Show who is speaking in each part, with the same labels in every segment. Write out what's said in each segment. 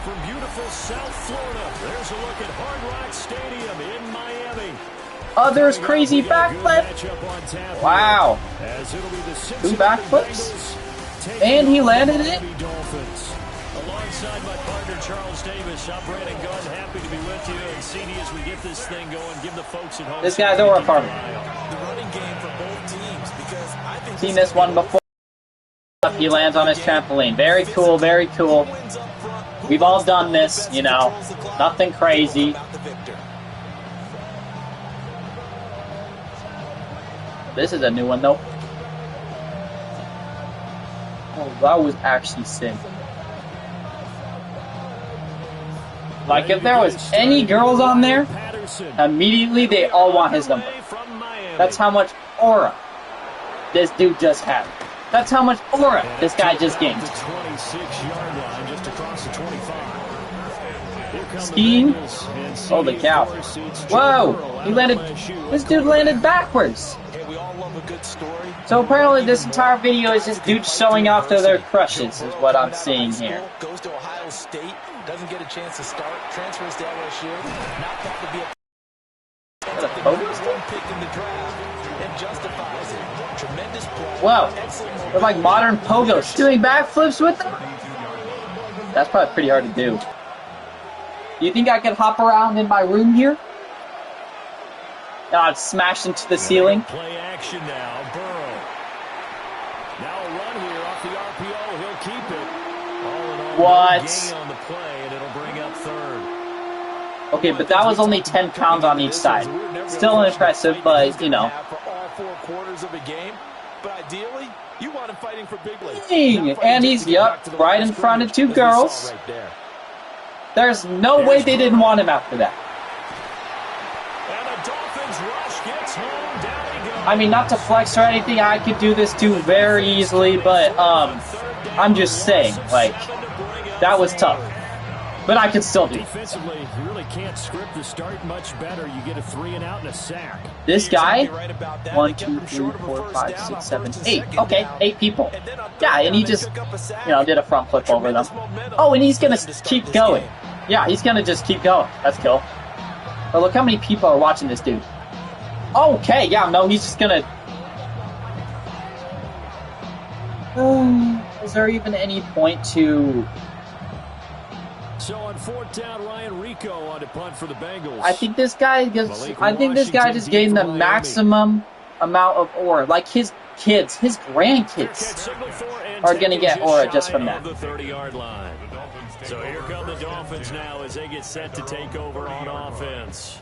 Speaker 1: from beautiful South Florida, there's a look at Hard Rock Stadium in Miami.
Speaker 2: Oh, there's crazy backflip. Wow. 2 backflips. And he landed it.
Speaker 1: Alongside my partner, Charles Davis, I'm Brandon Gunn. Happy to be with you. And CD, as we get this thing going, give the folks at home.
Speaker 2: This guy's over for me.
Speaker 3: The running game for both teams, because I think
Speaker 2: seen this one before. He lands on his trampoline. Very cool, very cool. We've all done this, you know. Nothing crazy. This is a new one, though. Oh, that was actually sick. Like, if there was any girls on there, immediately they all want his number. That's how much aura this dude just had. That's how much aura this guy just gained. Skiing? Holy cow. Whoa! He landed... This dude landed backwards. So apparently this entire video is just dudes showing off to their crushes, is what I'm seeing here.
Speaker 3: Goes to Ohio State, doesn't get a chance to start, transfers to LSU. Not thought to be a pick in the draft, and justifies it. Tremendous play.
Speaker 2: Whoa! They're like modern pogos. Doing backflips with them? That's probably pretty hard to do. Do you think I could hop around in my room here? I'd smash into the ceiling.
Speaker 1: Play action now, Burrow. Now a run here off the RPO. He'll keep it. All in all,
Speaker 2: what?
Speaker 1: Gain on the play, and it'll bring up third.
Speaker 2: Okay, but that was only 10 pounds on each side. Still impressive, but you know.
Speaker 3: For all 4 quarters of a game, but ideally, you want him fighting for big leagues.
Speaker 2: Dang! And he's right in front of 2 girls. There's no way they didn't want him after that. I mean, not to flex or anything, I could do this too very easily, but I'm just saying, like, that was tough. But I could still do it.
Speaker 1: Defensively, you really can't script the start much better. You get a 3 and out and a sack.
Speaker 2: This guy, 1, 2, 3, 4, 5, 6, 7, 8. Okay, 8 people. Yeah, and he just, you know, did a front flip over them. Oh, and he's gonna keep going. Yeah, he's gonna just keep going. That's cool. But look how many people are watching this dude. Okay, yeah, no, he's just gonna... is there even any point to...
Speaker 1: So on 4th down, Ryan Rico on to punt for the Bengals.
Speaker 2: I think this guy just gained the maximum amount of aura. Like his kids, his grandkids are gonna get aura just from that.
Speaker 1: The 30-yard line. So here come the Dolphins now as they get set to take over on offense.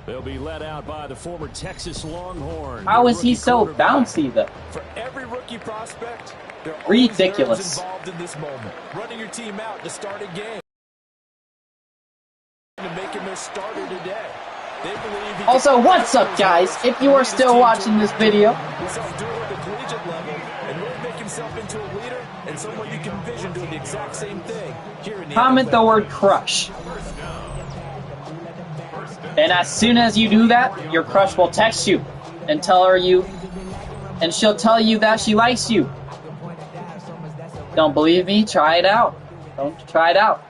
Speaker 1: They'll be led out by the former Texas Longhorn.
Speaker 2: How is he so bouncy, though?
Speaker 3: For every rookie prospect, they're
Speaker 2: ridiculous.
Speaker 3: Involved in this moment, running your team out to start a game, to make him their starter today. They believe
Speaker 2: also, what's up, guys? If you are still watching this video, comment the word crush. And as soon as you do that, your crush will text you and and she'll tell you that she likes you. Don't believe me? Try it out. Don't try it out.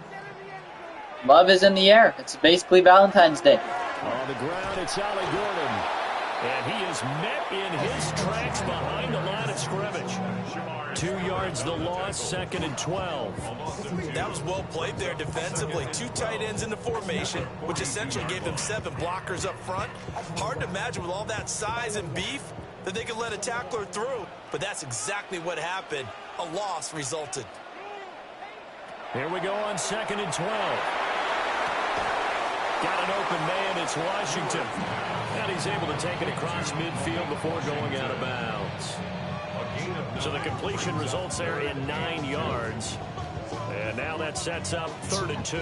Speaker 2: Love is in the air. It's basically Valentine's Day.
Speaker 1: On the ground, it's Ali Gordon. And he is met in his tracks behind the line of scrimmage. 2 yards the loss, 2nd and 12.
Speaker 3: That was well played there defensively. 2 tight ends in the formation, which essentially gave them 7 blockers up front. Hard to imagine with all that size and beef that they could let a tackler through. But that's exactly what happened. A loss resulted.
Speaker 1: Here we go on 2nd and 12. Got an open man, it's Washington. And he's able to take it across midfield before going out of bounds. So the completion results there in 9 yards. And now that sets up 3rd and 2.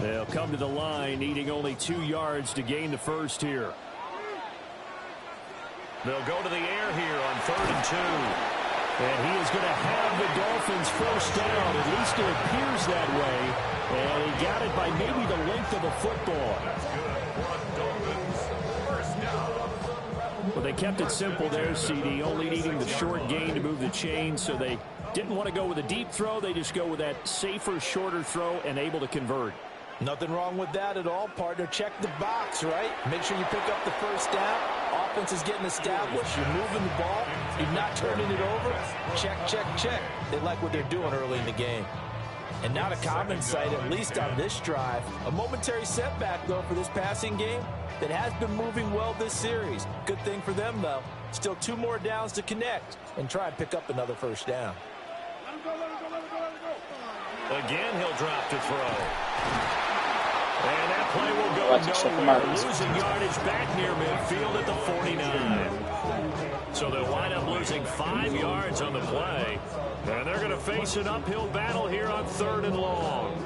Speaker 1: They'll come to the line needing only 2 yards to gain the first here. They'll go to the air here on 3rd and 2. And he is going to have the Dolphins first down. At least it appears that way. And he got it by maybe the length of a football. Well, they kept it simple there, CD, only needing the short gain to move the chain, so they Didn't want to go with a deep throw. They just go with that safer, shorter throw and able to convert.
Speaker 3: Nothing wrong with that at all, partner. Check the box, right? Make sure you pick up the first down. Offense is getting established. You're moving the ball. You're not turning it over. Check, check, check. They like what they're doing early in the game. And not a common sight, at least on this drive. A momentary setback, though, for this passing game that has been moving well this series. Good thing for them, though. Still 2 more downs to connect and try and pick up another first down.
Speaker 1: Again, he'll drop to throw. And that play will go nowhere. Losing yardage back near midfield at the 49. So they'll wind up losing 5 yards on the play. And they're going to face an uphill battle here on 3rd and long.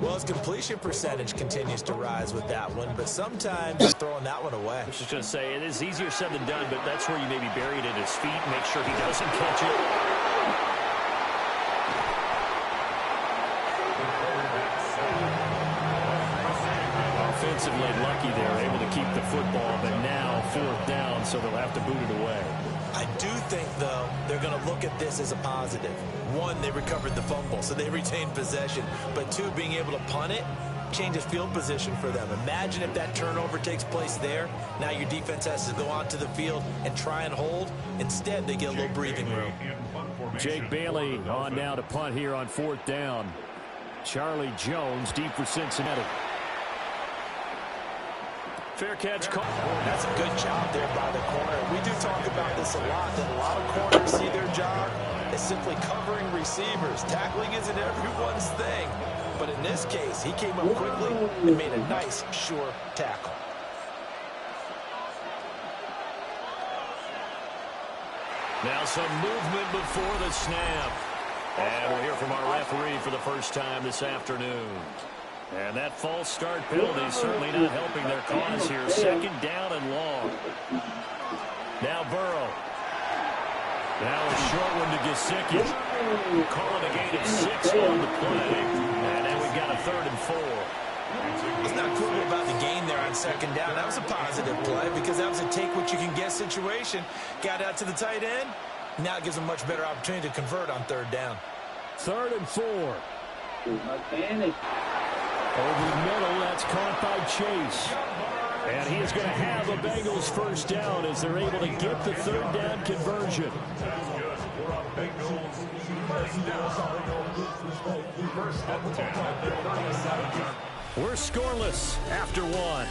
Speaker 3: Well, his completion percentage continues to rise with that one, but sometimes he's throwing that one away.
Speaker 1: I was just going to say, it is easier said than done, but that's where you maybe bury it at his feet and make sure he doesn't catch it. Offensively lucky they're able to keep the football, but now 4th down, so they'll have to boot it away.
Speaker 3: I do think, though, they're going to look at this as a positive. 1, they recovered the fumble, so they retained possession. But 2, being able to punt it changes field position for them. Imagine if that turnover takes place there. Now your defense has to go onto the field and try and hold. Instead, they get a little breathing room.
Speaker 1: Jake Bailey on now to punt here on 4th down. Charlie Jones deep for Cincinnati. Fair catch call.
Speaker 3: That's a good job there by the corner. We do talk about this a lot, that a lot of corners see their job as simply covering receivers. Tackling isn't everyone's thing. But in this case, he came up quickly and made a nice, sure tackle.
Speaker 1: Now some movement before the snap. And we'll hear from our referee for the first time this afternoon. And that false start penalty is certainly not helping their cause here. 2nd down and long. Now Burrow. Now a short one to Gesicki. Calling a gain of 6 on the play. And now we've got a 3rd and 4.
Speaker 3: Let's not quibble about the gain there on 2nd down. That was a positive play because that was a take-what-you-can-get situation. Got out to the tight end. Now it gives them a much better opportunity to convert on 3rd down.
Speaker 1: 3rd and 4. Over the middle, that's caught by Chase. And he is going to have a Bengals first down as they're able to get the 3rd down conversion. We're scoreless after 1.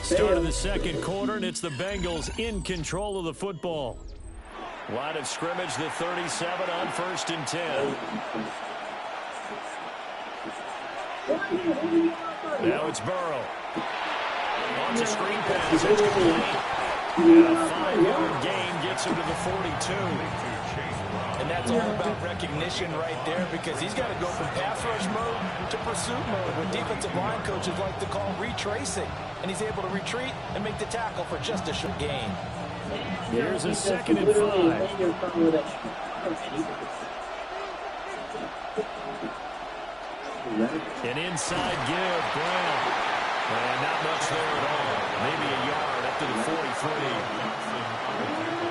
Speaker 1: Start of the 2nd quarter, and it's the Bengals in control of the football. Line of scrimmage, the 37 on 1st and 10. Now it's Burrow. Launch a screen pass. It's complete. And a 5-yard gain gets him to the 42.
Speaker 3: And that's all about recognition right there because he's got to go from pass rush mode to pursuit mode, what defensive line coaches like to call retracing. And he's able to retreat and make the tackle for just a short gain.
Speaker 1: Here's a 2nd and 5. An inside give, Brown. And not much there at all. Maybe a yard up to the 43.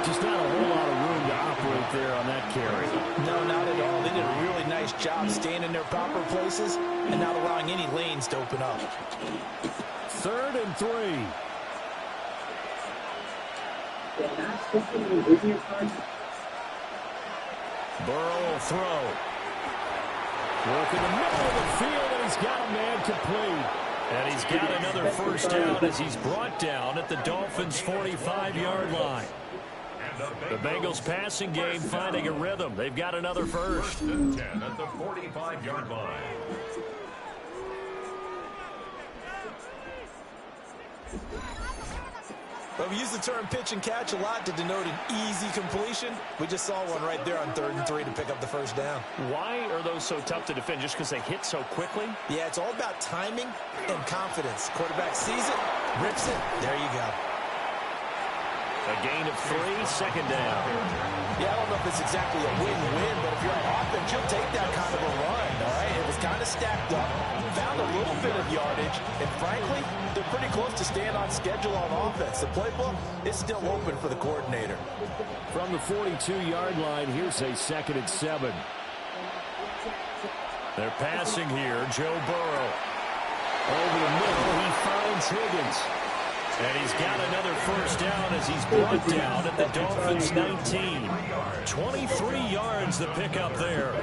Speaker 1: Just not a whole lot of room to operate there on that carry.
Speaker 3: No, not at all. They did a really nice job staying in their proper places and not allowing any lanes to open up.
Speaker 1: 3rd and 3. Burrow will throw. Work in the middle of the field, and he's got a man complete. And he's got another first down as he's brought down at the Dolphins' 45-yard line. The Bengals passing game finding a rhythm. They've got another first.
Speaker 4: 10 at the 45-yard line.
Speaker 3: Well, we use the term pitch and catch a lot to denote an easy completion. We just saw one right there on 3rd and 3 to pick up the first down.
Speaker 1: Why are those so tough to defend? Just because they hit so quickly?
Speaker 3: Yeah, it's all about timing and confidence. Quarterback sees it, rips it, there you go.
Speaker 1: A gain of 3, second down.
Speaker 3: Yeah, I don't know if it's exactly a win-win, but if you're on offense, you'll take that kind of a run, all right? It was kind of stacked up, found a little bit of yardage, and frankly, they're pretty close to staying on schedule on offense. The playbook is still open for the coordinator.
Speaker 1: From the 42-yard line, here's a 2nd and 7. They're passing here, Joe Burrow. Over the middle, he finds Higgins. And he's got another first down as he's brought down at the Dolphins' 19. 23 yards the pickup there.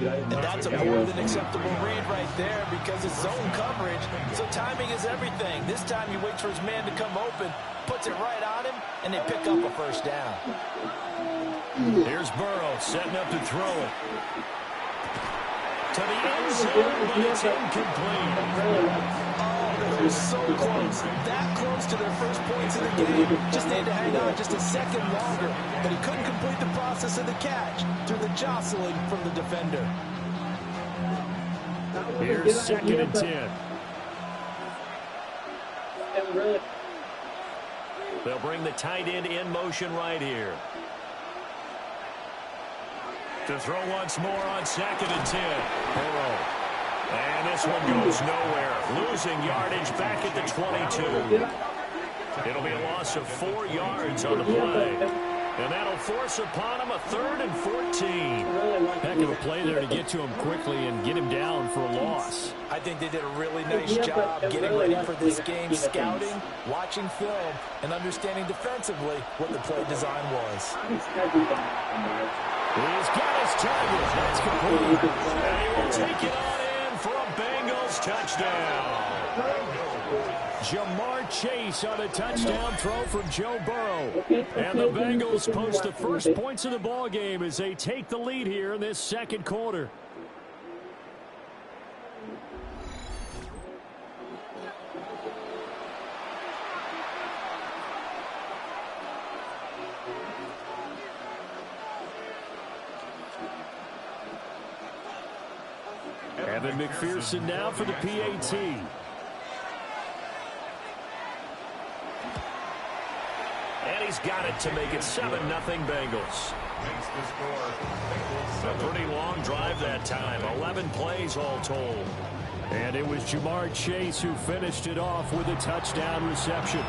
Speaker 3: And that's a more than acceptable read right there because it's zone coverage, so timing is everything. This time he waits for his man to come open, puts it right on him, and they pick up a first down.
Speaker 1: Here's Burrow setting up to throw it. To the end zone, but it's incomplete.
Speaker 3: They're so close, that close to their first points in the game. Just need to hang on just a second longer, but he couldn't complete the process of the catch through the jostling from the defender.
Speaker 1: Here's 2nd and 10. They'll bring the tight end in motion right here. To throw once more on 2nd and 10. Burrow. And this one goes nowhere. Losing yardage back at the 22. It'll be a loss of 4 yards on the play. And that'll force upon him a 3rd and 14.
Speaker 5: Heck of a play there to get to him quickly and get him down for a loss.
Speaker 3: I think they did a really nice job getting ready for this game, scouting, watching film, and understanding defensively what the play design was.
Speaker 1: He's got his target. That's complete. And he will take it on in for a Bengals touchdown. Jamar Chase on a touchdown throw from Joe Burrow. And the Bengals post the first points of the ball game as they take the lead here in this 2nd quarter. Evan McPherson now for the PAT. And he's got it to make it 7-0 Bengals. A pretty long drive that time. 11 plays all told.
Speaker 5: And it was Jamar Chase who finished it off with a touchdown reception.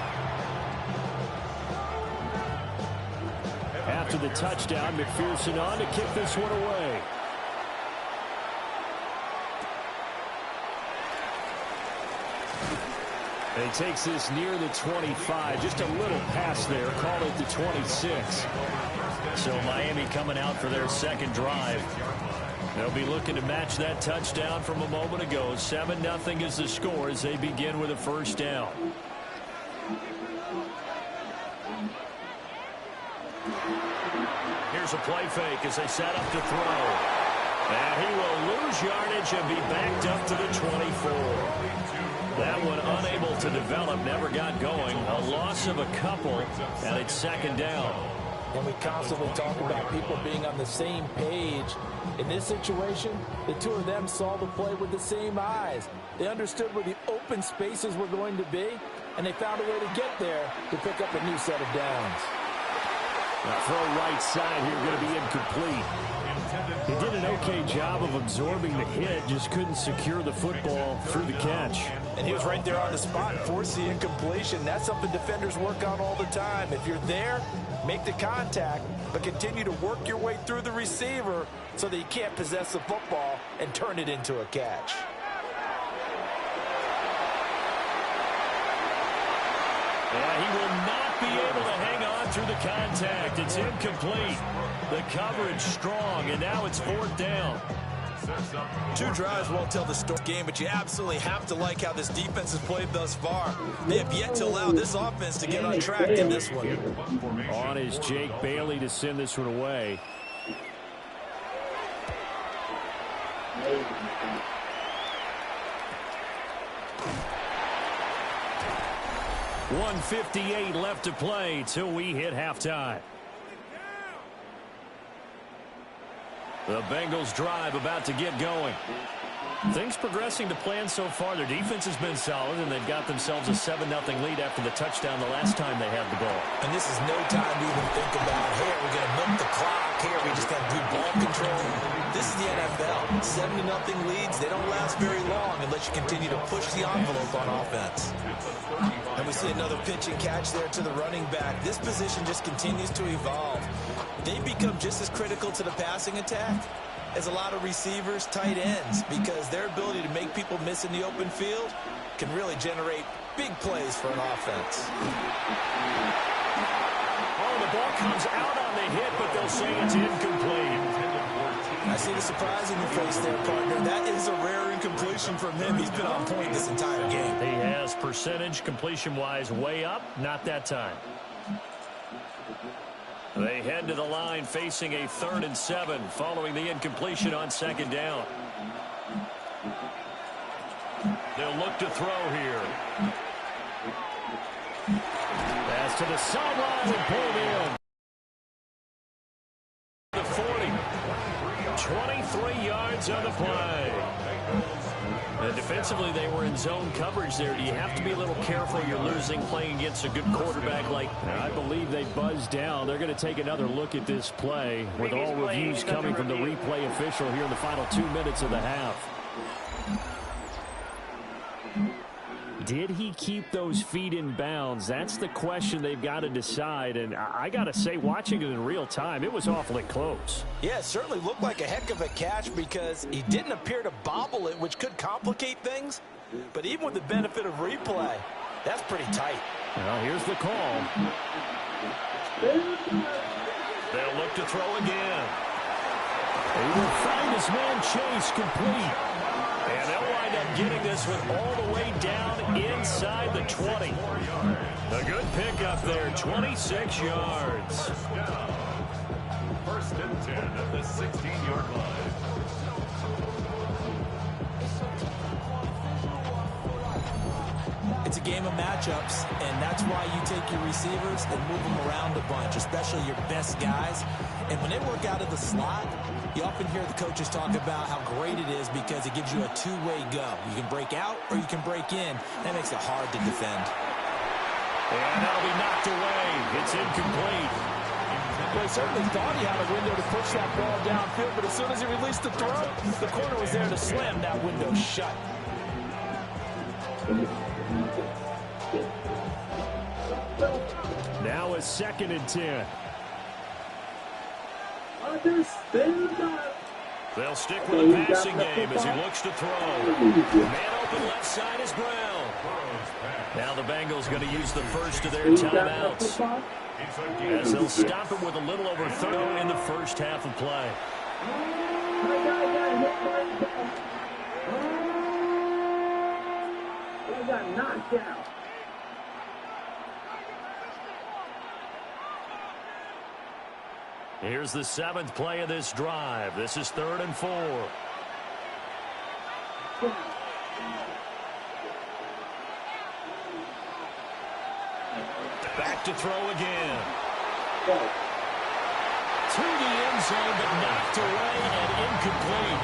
Speaker 5: After the touchdown, McPherson on to kick this one away. And he takes this near the 25. Just a little pass there. Call it the 26.
Speaker 1: So Miami coming out for their 2nd drive. They'll be looking to match that touchdown from a moment ago. 7-0 is the score as they begin with a first down. Here's a play fake as they set up to throw. And he will lose yardage and be backed up to the 24. That one unable to develop, never got going. A loss of a couple, and it's 2nd down.
Speaker 3: And we constantly talk about people being on the same page. In this situation, the two of them saw the play with the same eyes. They understood where the open spaces were going to be, and they found a way to get there to pick up a new set of downs.
Speaker 5: Now throw right side here, going to be incomplete. He did an okay job of absorbing the hit, just couldn't secure the football through the catch.
Speaker 3: And he was right there on the spot, forced the incompletion. That's something defenders work on all the time. If you're there, make the contact, but continue to work your way through the receiver so that you can't possess the football and turn it into a catch.
Speaker 1: Yeah, he will not be able to hang on through the contact. It's incomplete. The coverage strong, and now it's 4th down.
Speaker 3: 2 drives won't tell the story game, but you absolutely have to like how this defense has played thus far. They have yet to allow this offense to get on track in this one.
Speaker 5: On is Jake Bailey to send this one away.
Speaker 1: .158 left to play till we hit halftime. The Bengals drive about to get going. Things progressing to plan so far. Their defense has been solid, and they've got themselves a 7-0 lead after the touchdown the last time they had the ball.
Speaker 3: And this is no time to even think about, hey, we're going to milk the clock. Here, we just got to do ball control. This is the NFL. 7-0 leads, they don't last very long unless you continue to push the envelope on offense. And we see another pitch and catch there to the running back. This position just continues to evolve. They become just as critical to the passing attack as a lot of receivers, tight ends, because their ability to make people miss in the open field can really generate big plays for an offense.
Speaker 1: Oh, the ball comes out on the hit, but they'll say it's incomplete.
Speaker 3: I see the surprise in your face there, partner. That is a rare incompletion from him. He's been on point this entire game.
Speaker 1: He has percentage completion-wise way up, not that time. They head to the line facing a 3rd and 7 following the incompletion on 2nd down. They'll look to throw here. Pass to the sideline and pulled in. The 40. 23 yards on the play. And defensively, they were in zone coverage there. Do you have to be a little careful? You're losing playing against a good quarterback like...
Speaker 5: I believe they buzzed down. They're going to take another look at this play with all reviews coming from the replay official here in the final 2 minutes of the half. Did he keep those feet in bounds? That's the question they've got to decide. And I got to say, watching it in real time, it was awfully close.
Speaker 3: Yeah, it certainly looked like a heck of a catch because he didn't appear to bobble it, which could complicate things. But even with the benefit of replay, that's pretty tight.
Speaker 5: Well, here's the call.
Speaker 1: They'll look to throw again.
Speaker 5: He will find his man Chase complete.
Speaker 1: And they'll wind up getting this one all the way down inside the 20. A good pickup there, 26 yards.
Speaker 4: 1st and 10 at the 16-yard line.
Speaker 3: It's a game of matchups, and that's why you take your receivers and move them around a bunch, especially your best guys. And when they work out of the slot, you often hear the coaches talk about how great it is because it gives you a two-way go. You can break out or you can break in. That makes it hard to defend.
Speaker 1: And that'll be knocked away. It's incomplete.
Speaker 3: Well, he certainly thought he had a window to push that ball downfield, but as soon as he released the throw, the corner was there to slam that window shut.
Speaker 5: Now a 2nd and 10.
Speaker 1: They'll stick with the passing game as he looks to throw. Man open left side is Brown. Now the Bengals going to use the first of their timeouts as they'll stop it with a little over 30 in the first half of play.
Speaker 6: I got knocked out.
Speaker 1: Here's the 7th play of this drive. This is 3rd and 4. Back to throw again. To the end zone, but knocked away and incomplete.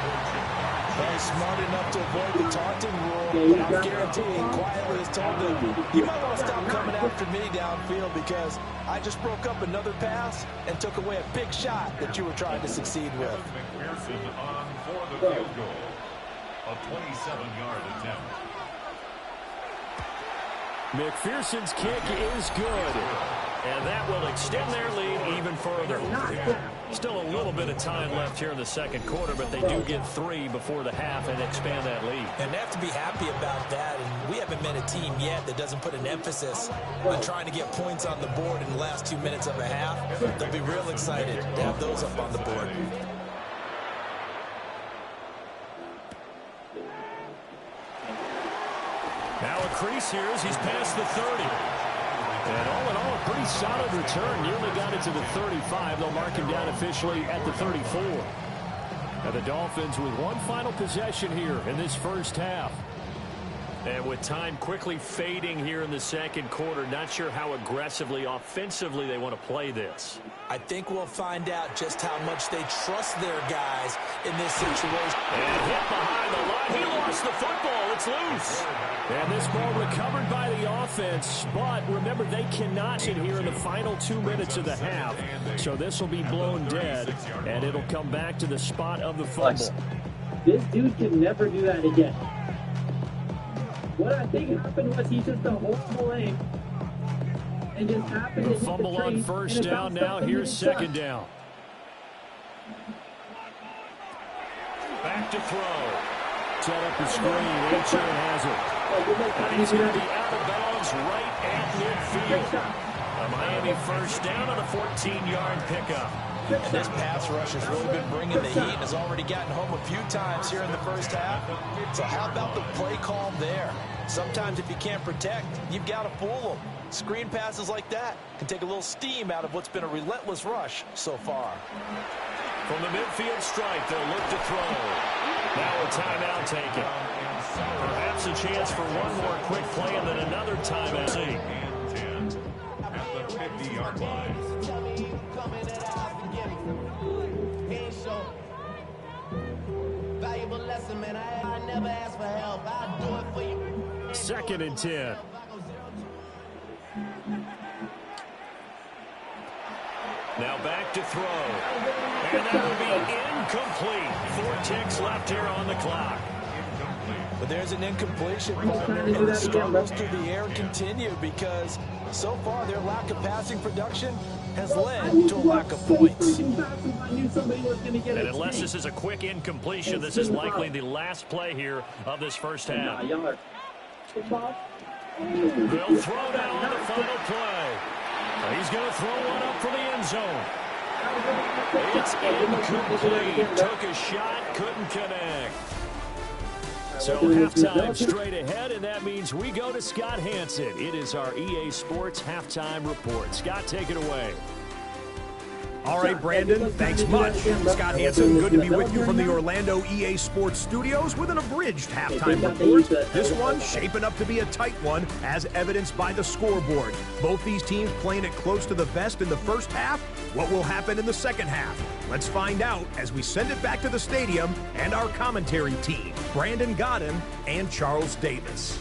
Speaker 3: He's smart enough to avoid the taunting rule, but I'm guaranteeing quietly has told him, you might want to stop coming after me downfield because I just broke up another pass and took away a big shot that you were trying to succeed with.
Speaker 4: McPherson on for the field goal. A 27-yard attempt.
Speaker 5: McPherson's kick is good.
Speaker 1: And that will extend their lead even further. Still a little bit of time left here in the 2nd quarter, but they do get 3 before the half and expand that lead.
Speaker 3: And they have to be happy about that. And we haven't met a team yet that doesn't put an emphasis on trying to get points on the board in the last 2 minutes of a half. They'll be real excited to have those up on the board.
Speaker 1: Now a crease here as he's past the 30.
Speaker 5: And all in all, a pretty solid return. Nearly got it to the 35. They'll mark him down officially at the 34. Now the Dolphins with one final possession here in this first half.
Speaker 1: And with time quickly fading here in the second quarter, not sure how aggressively, offensively they want to play this.
Speaker 3: I think we'll find out just how much they trust their guys in this situation.
Speaker 1: And hit behind the line. He lost the football. It's loose.
Speaker 5: And this ball recovered by the offense. But remember, they cannot sit here in the final 2 minutes of the half. So this will be blown dead, and it'll come back to the spot of the fumble.
Speaker 6: This dude can never do that again. What I think happened was he took the whole aim and just happened to hit the
Speaker 5: Fumble on first down now. Here's second down.
Speaker 1: Back to throw.
Speaker 5: Set up the screen. H.A. has it.
Speaker 1: He's going to be out of bounds right at midfield. A Miami first down on a 14-yard pickup.
Speaker 3: And this pass rush has really been bringing the heat and has already gotten home a few times here in the first half. So how about the play call there? Sometimes if you can't protect, you've got to fool them. Screen passes like that can take a little steam out of what's been a relentless rush so far.
Speaker 1: From the midfield stripe, they'll look to throw. Now a timeout taken. Perhaps a chance for one more quick play and then another timeout. See.
Speaker 4: At the 50-yard line.
Speaker 5: Second and 10.
Speaker 1: Now back to throw. And that will be incomplete. 4 ticks left here on the clock.
Speaker 3: But there's an incompletion, partner, and the struggles through the air continue because so far their lack of passing production has led to a lack of points.
Speaker 6: And
Speaker 1: unless this is a quick incompletion, this is likely the last play here of this first half. They'll throw down on the final play. He's going to throw one up for the end zone. It's incomplete. Took a shot, couldn't connect. So halftime straight ahead, and that means we go to Scott Hanson. It is our EA Sports halftime report. Scott, take it away.
Speaker 7: All right, Brandon, thanks much. Scott Hanson, good to be with you from the Orlando EA Sports Studios with an abridged halftime report. This one shaping up to be a tight one, as evidenced by the scoreboard. Both these teams playing it close to the vest in the first half. What will happen in the second half? Let's find out as we send it back to the stadium and our commentary team, Brandon Godden and Charles Davis.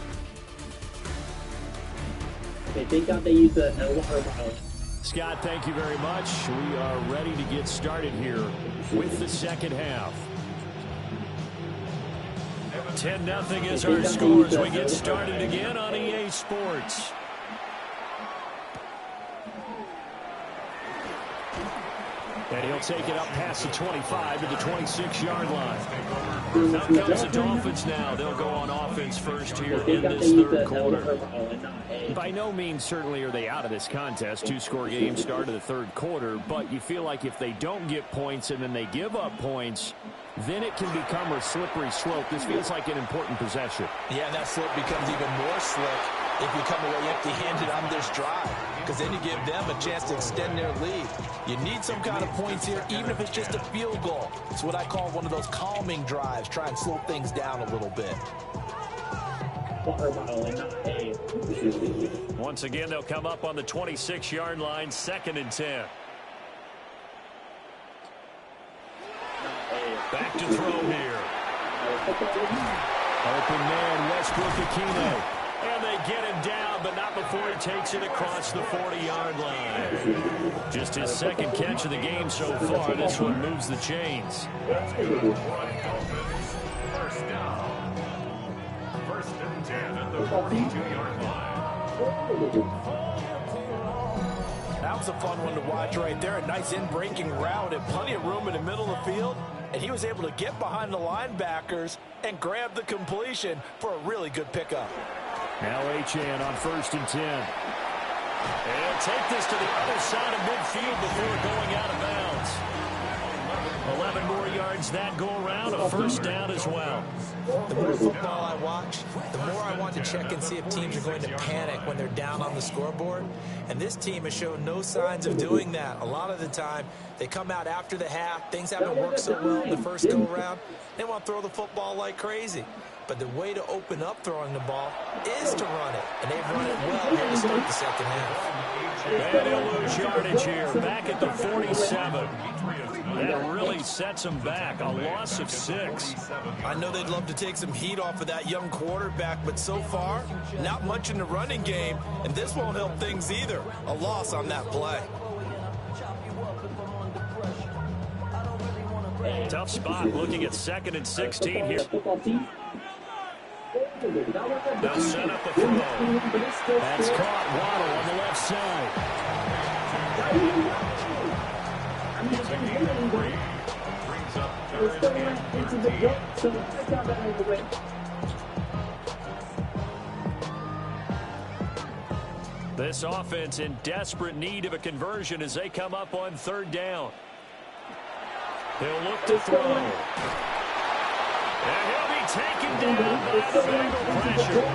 Speaker 6: They think they use the water.
Speaker 5: Scott, thank you very much. We are ready to get started here with the second half. 10-0 is our score as we get started again on EA Sports. And he'll take it up past the 25 to the 26-yard line. Out comes the Dolphins now. They'll go on offense first here in this third quarter. By no means certainly are they out of this contest. 2-score game start of the third quarter, but you feel like if they don't get points and then they give up points, then it can become a slippery slope. This feels like an important possession.
Speaker 3: Yeah, and that slope becomes even more slick if you come away empty-handed on this drive, because then you give them a chance to extend their lead. You need some kind of points here, even if it's just a field goal. It's what I call one of those calming drives. Try and slow things down a little bit.
Speaker 1: Once again, they'll come up on the 26-yard line, 2nd and 10. Back to throw here.
Speaker 5: Open man, Westbrook-Ikhine.
Speaker 1: And they get him down, but not before he takes it across the 40-yard line. Just his second catch of the game so far. This one moves the chains.
Speaker 4: That's good. First down. 1st and 10 at the 42-yard line.
Speaker 3: That was a fun one to watch right there. A nice in-breaking route and plenty of room in the middle of the field. And he was able to get behind the linebackers and grab the completion for a really good pickup.
Speaker 5: Now Achane on 1st and 10.
Speaker 1: And take this to the other side of midfield before going out of bounds. 11 more yards that go around, a first down as well.
Speaker 3: The more football I watch, the more I want to check and see if teams are going to panic when they're down on the scoreboard. And this team has shown no signs of doing that. A lot of the time, they come out after the half. Things haven't worked so well in the first go-around. They want to throw the football like crazy. But but the way to open up throwing the ball is to run it, and they've run it well here to start the second half.
Speaker 1: And he'll lose yardage here, back at the 47. That really sets him back, a loss of 6.
Speaker 3: I know they'd love to take some heat off of that young quarterback, but so far, not much in the running game, and this won't help things either. A loss on that play.
Speaker 1: Tough spot looking at 2nd and 16 here. They'll set up the throw.
Speaker 5: That's caught. Waddle on the left side.
Speaker 1: This offense in desperate need of a conversion as they come up on 3rd down. They'll look to throw. And he'll be taken down by the Bengal pressure.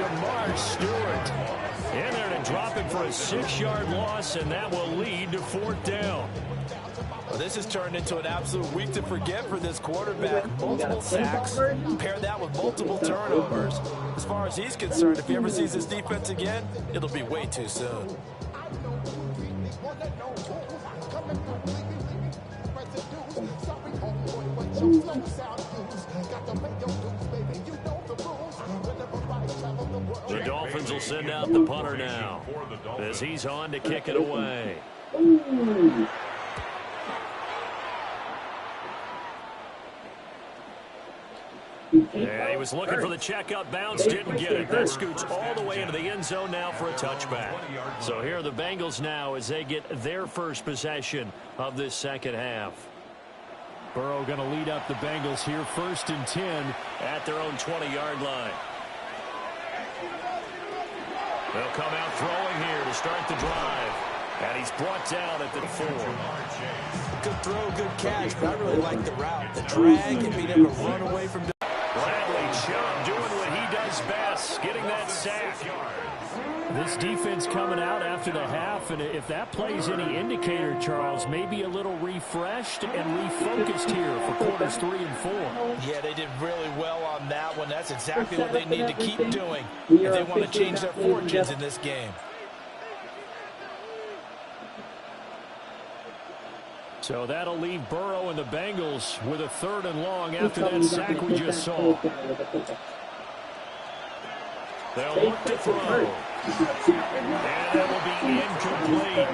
Speaker 1: Shamar Stewart in there to drop him for a 6-yard loss, and that will lead to 4th down.
Speaker 3: Well, this has turned into an absolute week to forget for this quarterback. Multiple sacks, pair that with multiple turnovers. As far as he's concerned, if he ever sees this defense again, it'll be way too soon.
Speaker 1: The Dolphins will send out the punter now as he's on to kick it away. Yeah, he was looking for the checkup bounce, didn't get it. That scoots all the way into the end zone now for a touchback. So here are the Bengals now as they get their first possession of this second half.
Speaker 5: Burrow going to lead up the Bengals here, 1st and 10
Speaker 1: at their own 20-yard line. They'll come out throwing here to start the drive. And he's brought down at the 4.
Speaker 3: Good throw, good catch, but I really like the route. The drag and being able to run away from...
Speaker 1: Bradley Chubb doing what he does best, getting that sack.
Speaker 5: This defense coming out after the half, and if that plays any indicator, Charles, maybe a little refreshed and refocused here for quarters 3 and 4.
Speaker 3: Yeah, they did really well on that one. That's exactly what they need to keep doing if they want to change their fortunes in this game.
Speaker 5: So that'll leave Burrow and the Bengals with a 3rd and long after that sack we just saw.
Speaker 1: They'll look to throw. And that will be incomplete.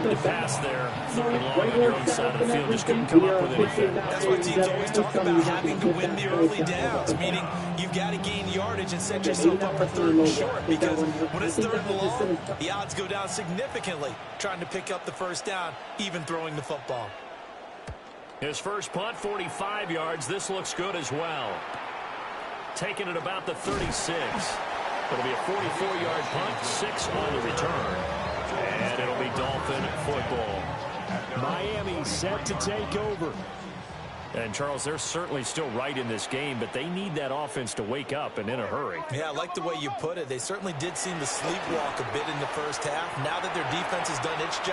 Speaker 1: The pass there, 3rd and long on your own side of the field, just couldn't come up with anything.
Speaker 3: That's what teams always talk about, having to win the early downs, meaning you've got to gain yardage and set yourself up for 3rd and short, because when it's 3rd and long, the odds go down significantly trying to pick up the 1st down, even throwing the football.
Speaker 1: His first punt, 45 yards. This looks good as well. Taking it about the 36. It'll be a 44-yard punt, 6 on the return. And it'll be Dolphin football.
Speaker 5: Miami set to take over.
Speaker 1: And, Charles, they're certainly still right in this game, but they need that offense to wake up and in a hurry.
Speaker 3: Yeah, I like the way you put it. They certainly did seem to sleepwalk a bit in the first half. Now that their defense has done its job,